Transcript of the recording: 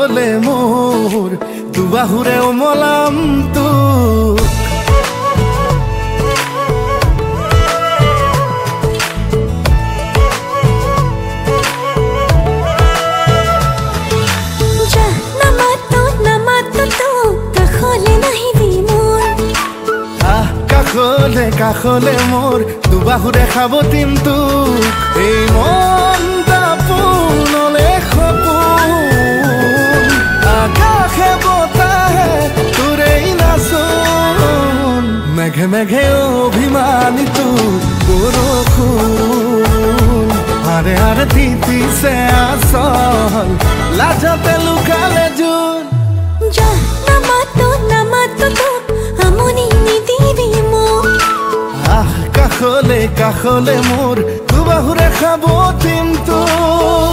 কাষলে মোৰ দুবাহুৰে উমলাম তোক কাষলে মোৰ দুবাহুৰে খাবতিম তোক এই মনটা পূৰ্ণলে সপোন আকাশে বতাহে তোৰেই নাচোন মেঘে মেঘে অভিমানী তোক বৰষুণ হাৰে হাৰে তিতিছে আচল লাজতে লুকালে জোন নামাতো তোক আমনি নিদিবি মোক কাষলে মোৰ দুবাহুৰে খাবতিম তোক